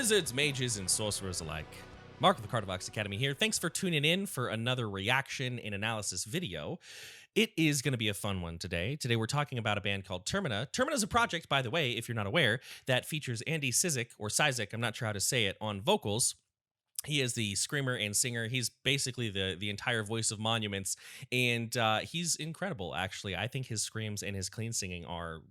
Wizards, mages, and sorcerers alike. Mark of the Cardivox Academy here. Thanks for tuning in for another reaction and analysis video. It is going to be a fun one today. Today we're talking about a band called Termina. Termina is a project, by the way, if you're not aware, that features Andy Cizek, or Cizek, I'm not sure how to say it, on vocals. He is the screamer and singer. He's basically the entire voice of Monuments, and he's incredible, actually. I think his screams and his clean singing are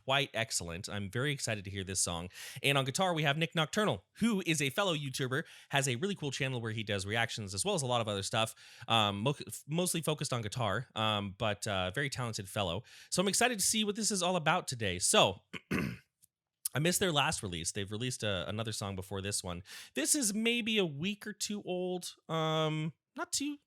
quite excellent. I'm very excited to hear this song. And on guitar, we have Nik Nocturnal, who is a fellow YouTuber, has a really cool channel where he does reactions as well as a lot of other stuff, mostly focused on guitar, but very talented fellow. So I'm excited to see what this is all about today. So I missed their last release. They've released another song before this one. This is maybe a week or two old. Not too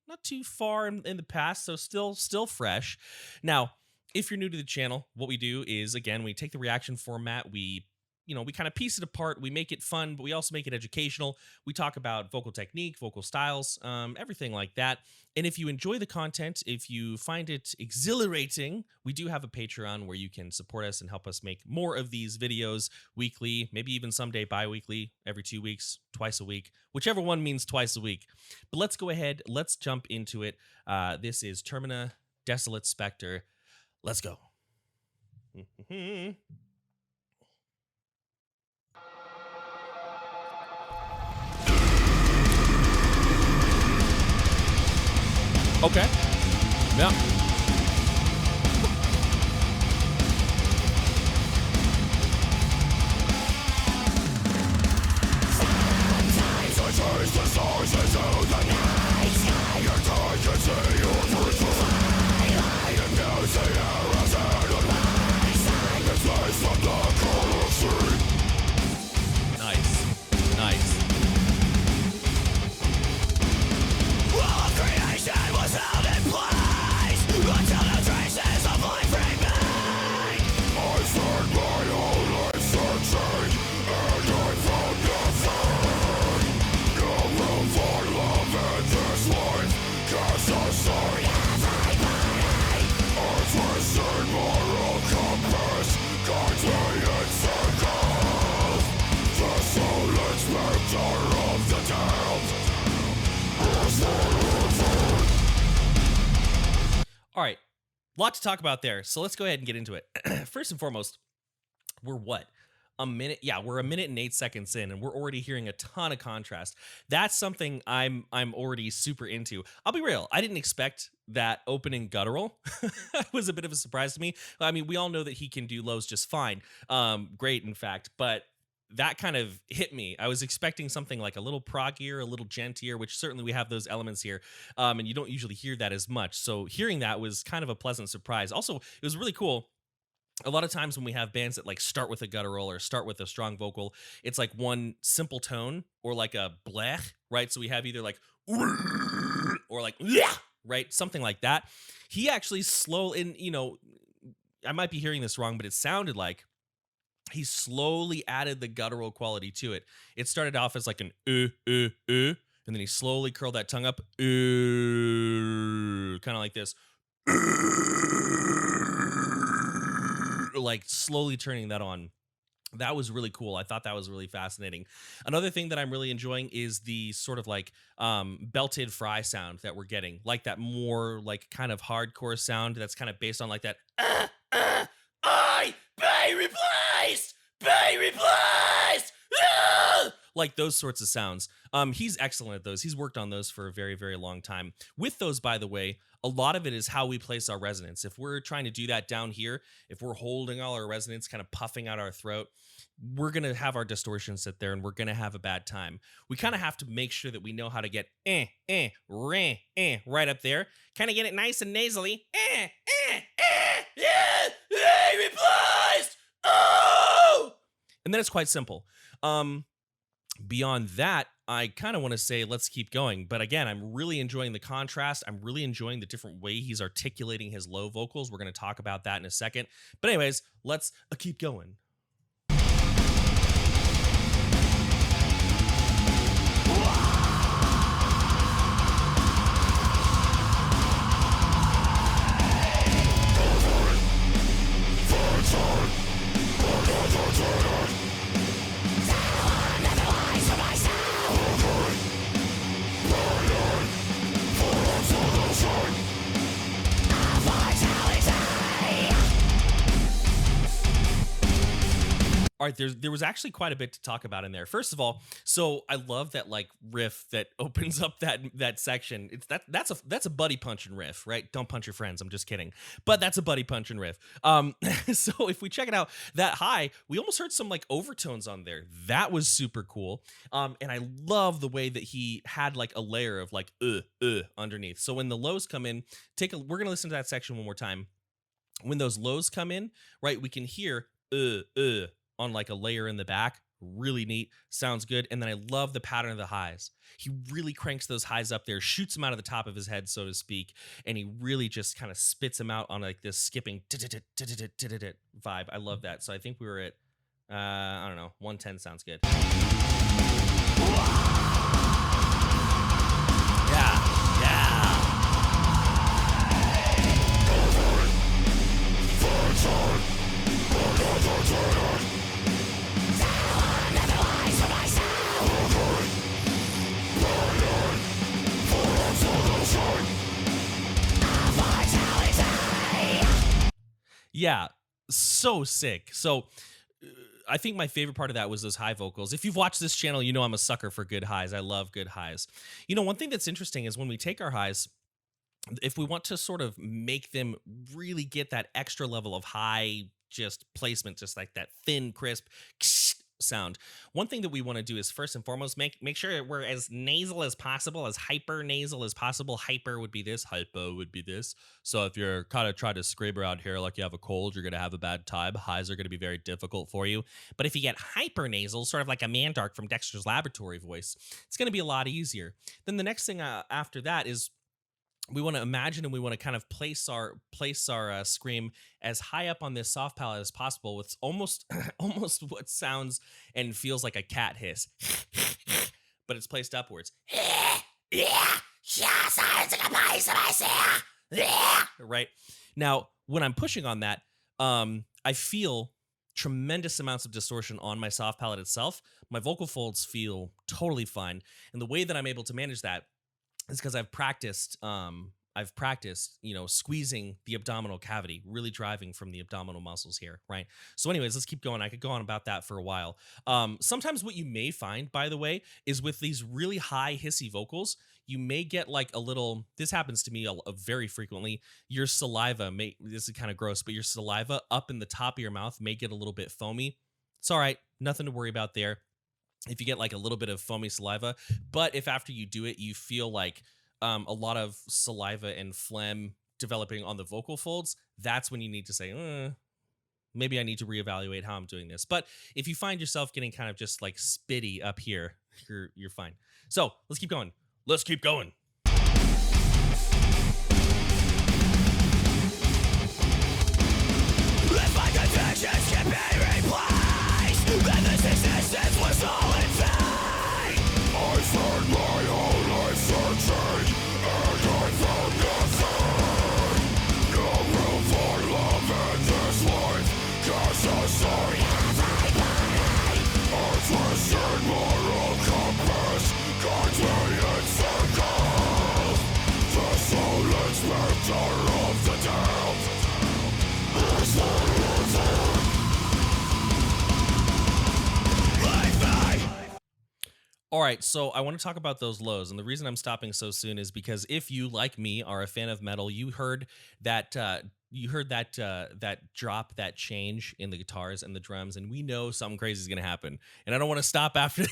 far in the past, so still fresh. Now, if you're new to the channel, what we do is, again, we take the reaction format, we kind of piece it apart, we make it fun, but we also make it educational. We talk about vocal technique, vocal styles, everything like that. And if you enjoy the content, if you find it exhilarating, we do have a Patreon where you can support us and help us make more of these videos weekly, maybe even someday bi-weekly, every 2 weeks, twice a week, whichever one means twice a week. But let's go ahead, let's jump into it. This is Termina, Desolate Specter. Let's go. Okay. Yeah. All right, a lot to talk about there, so let's go ahead and get into it. First and foremost, we're what? A minute? Yeah, we're a minute and 8 seconds in, and we're already hearing a ton of contrast. That's something I'm already super into. I'll be real, I didn't expect that opening guttural. It was a bit of a surprise to me. I mean, we all know that he can do lows just fine. Great, in fact, but that kind of hit me. I was expecting something like a little proggier, a little gentier, which certainly we have those elements here, and you don't usually hear that as much. So hearing that was kind of a pleasant surprise. Also, it was really cool. A lot of times when we have bands that like start with a guttural or start with a strong vocal, it's like one simple tone or like a blech, right? So we have either like or like yeah, right? Something like that. He actually I might be hearing this wrong, but it sounded like he slowly added the guttural quality to it. It started off as like an and then he slowly curled that tongue up, kind of like this, like slowly turning that on. That was really cool. I thought that was really fascinating. Another thing that I'm really enjoying is the sort of like belted fry sound that we're getting, like that more like kind of hardcore sound that's kind of based on like that I be replaced! Be replaced! Ah! Like those sorts of sounds. He's excellent at those. He's worked on those for a very, very long time. With those, by the way, a lot of it is how we place our resonance. If we're trying to do that down here, if we're holding all our resonance, kind of puffing out our throat, we're going to have our distortion sit there and we're going to have a bad time. We kind of have to make sure that we know how to get right up there. Kind of get it nice and nasally. Replaced! Oh! And then it's quite simple. Beyond that, I kind of want to say let's keep going. But again, I'm really enjoying the contrast. I'm really enjoying the different way he's articulating his low vocals. We're going to talk about that in a second. But anyways, let's keep going. All right, there was actually quite a bit to talk about in there. First of all, so I love that like riff that opens up that section. It's that's a buddy punching riff, right? Don't punch your friends. I'm just kidding, but that's a buddy punching riff. So if we check it out, that high, we almost heard some like overtones on there. That was super cool. And I love the way that he had like a layer of like underneath. So when the lows come in, we're gonna listen to that section one more time. When those lows come in, right, we can hear on like a layer in the back. Really neat. Sounds good. And then I love the pattern of the highs. He really cranks those highs up there, shoots them out of the top of his head, so to speak. And he really just kind of spits them out on like this skipping vibe. I love that. So I think we were at, I don't know, 110 sounds good. Yeah, so sick. So I think my favorite part of that was those high vocals. If you've watched this channel, you know I'm a sucker for good highs. I love good highs. You know, one thing that's interesting is when we take our highs, if we want to sort of make them really get that extra level of high just placement, just like that thin, crisp sound, one thing that we want to do is first and foremost make sure we're as nasal as possible, as hyper nasal as possible. Hyper would be this, hypo would be this. So if you're kind of trying to scream around here like you have a cold, you're going to have a bad time. Highs are going to be very difficult for you. But if you get hyper nasal, sort of like a Mandark from Dexter's Laboratory voice, it's going to be a lot easier. Then the next thing after that is we want to imagine and we want to kind of place our scream as high up on this soft palate as possible with almost what sounds and feels like a cat hiss, but it's placed upwards. Right now, when I'm pushing on that, I feel tremendous amounts of distortion on my soft palate itself. My vocal folds feel totally fine, and the way that I'm able to manage that is because I've practiced, you know, squeezing the abdominal cavity, really driving from the abdominal muscles here, right? So anyways, let's keep going. I could go on about that for a while. Sometimes what you may find, by the way, is with these really high hissy vocals, you may get like a little, this happens to me very frequently, your saliva this is kind of gross, but your saliva up in the top of your mouth may get a little bit foamy. It's all right, nothing to worry about there. If you get like a little bit of foamy saliva, but if after you do it, you feel like a lot of saliva and phlegm developing on the vocal folds, that's when you need to say, maybe I need to reevaluate how I'm doing this. But if you find yourself getting kind of just like spitty up here, you're fine. So let's keep going. Let's keep going. If my convictions can be replaced, then this existence was all in vain. I spent my whole life searching, and I found nothing. No room for love in this life, 'cause the story of everybody. A twisted moral compass guides me in circles. Desolate specter of the damned. All right, so I want to talk about those lows, and the reason I'm stopping so soon is because if you, like me, are a fan of metal, you heard that that drop, that change in the guitars and the drums, and we know something crazy is going to happen. And I don't want to stop after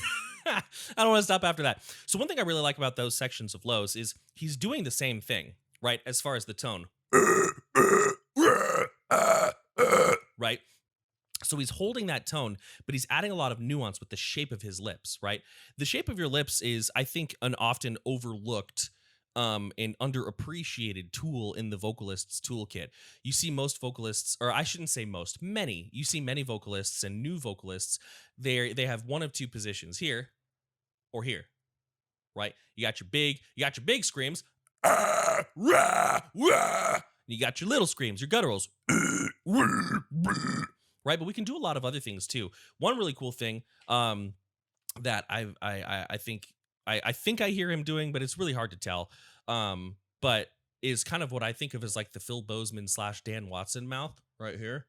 I don't want to stop after that. So one thing I really like about those sections of lows is he's doing the same thing, right? As far as the tone, right? So he's holding that tone, but he's adding a lot of nuance with the shape of his lips, right? The shape of your lips is, I think, an often overlooked and underappreciated tool in the vocalist's toolkit. You see most vocalists, or I shouldn't say most, many. You see many vocalists and new vocalists, they have one of two positions, here or here, right? You got your big screams, you got your little screams, your gutturals, right? But we can do a lot of other things too. One really cool thing that I think I hear him doing, but it's really hard to tell. But is kind of what I think of as like the Phil Bozeman / Dan Watson mouth, right here,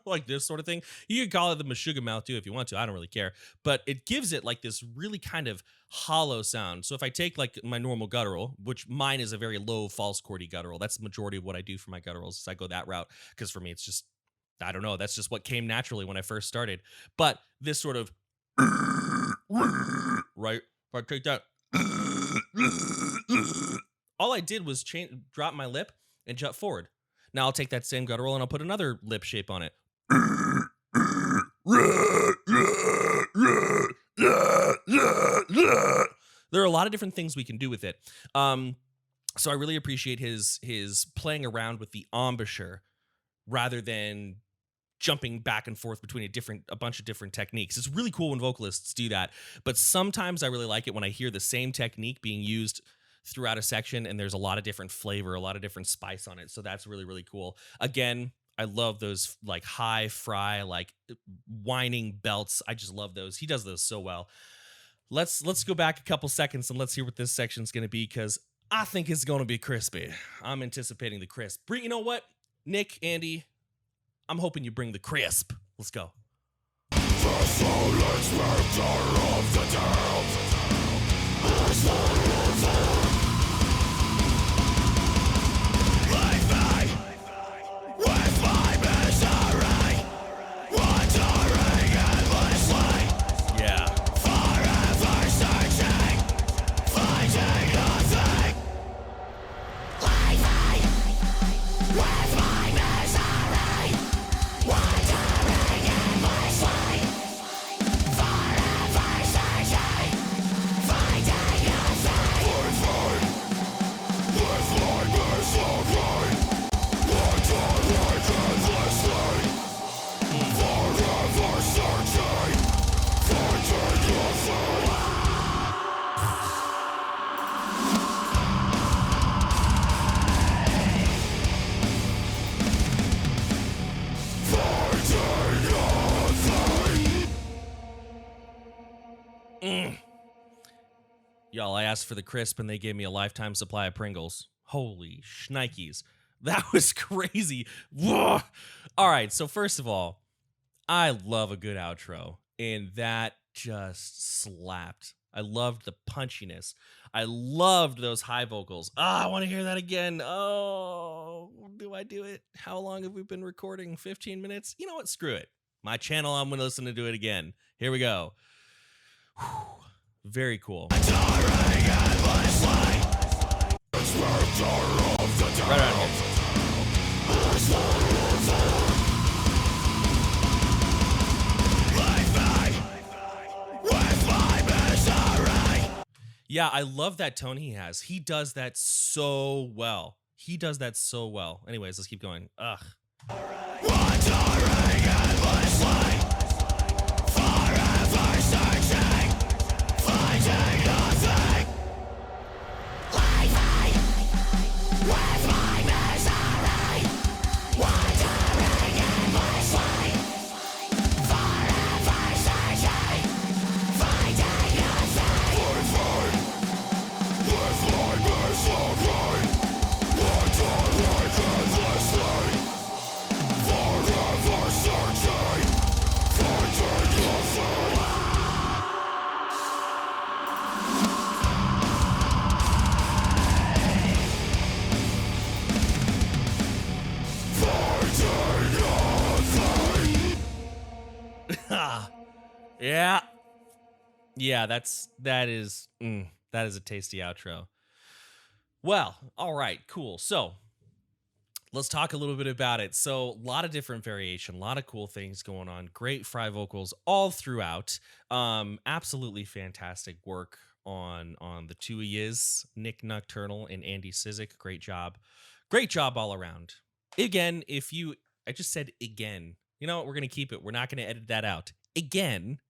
like this sort of thing. You can call it the Meshuggah mouth too if you want to. I don't really care, but it gives it like this really kind of hollow sound. So if I take like my normal guttural, which mine is a very low false chordy guttural, that's the majority of what I do for my gutturals. Is I go that route because for me it's just, I don't know, that's just what came naturally when I first started. But this sort of right, if I take that, all I did was drop my lip and jut forward. Now I'll take that same guttural and I'll put another lip shape on it. There are a lot of different things we can do with it. So I really appreciate his playing around with the embouchure rather than jumping back and forth between a bunch of different techniques. It's really cool when vocalists do that, but sometimes I really like it when I hear the same technique being used throughout a section and there's a lot of different flavor, a lot of different spice on it. So that's really, really cool. Again, I love those like high fry, like whining belts. I just love those. He does those so well. Let's go back a couple seconds and let's hear what this section's going to be, because I think it's going to be crispy. I'm anticipating the crisp. You know what? Nick, Andy, I'm hoping you bring the crisp. Let's go. Desolate Specter of the damned. Leave me with my misery, wandering endlessly. Yeah. Forever searching, finding nothing. Leave me with my misery, wandering endlessly. Forever searching, finding nothing. Leave me with my misery, wandering endlessly. Forever searching, finding nothing. Y'all, I asked for the crisp and they gave me a lifetime supply of Pringles. Holy shnikes. That was crazy. Whoa. All right, so first of all, I love a good outro, and that just slapped. I loved the punchiness. I loved those high vocals. I want to hear that again. Oh, do I do it? How long have we been recording? 15 minutes? You know what? Screw it. My channel, I'm going to listen to do it again. Here we go. Whew. Very cool. Right around here. Yeah, I love that tone he has. He does that so well. He does that so well. Anyways, let's keep going. Ugh. Wandering endlessly, forever searching, finding nothing. Leave me with my misery, wandering endlessly. Forever searching, finding nothing. Leave me with my misery, wandering endlessly. Forever searching, finding nothing. Yeah. Yeah, that is a tasty outro. Well, all right, cool. So let's talk a little bit about it. So a lot of different variation, a lot of cool things going on. Great fry vocals all throughout. Absolutely fantastic work on the two of yous, Nik Nocturnal and Andy Cizek. Great job. Great job all around. Again, I just said again. You know what? We're going to keep it. We're not going to edit that out. Again,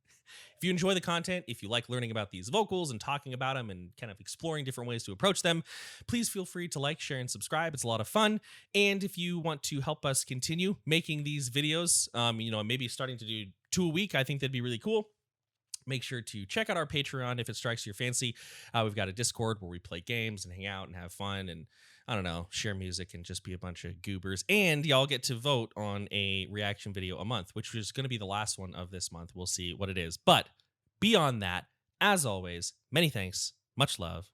if you enjoy the content, if you like learning about these vocals and talking about them and kind of exploring different ways to approach them, please feel free to like, share, and subscribe. It's a lot of fun. And if you want to help us continue making these videos, maybe starting to do 2 a week, I think that'd be really cool. Make sure to check out our Patreon if it strikes your fancy. We've got a Discord where we play games and hang out and have fun. And I don't know, share music and just be a bunch of goobers. And y'all get to vote on a reaction video a month, which is going to be the last one of this month. We'll see what it is. But beyond that, as always, many thanks, much love.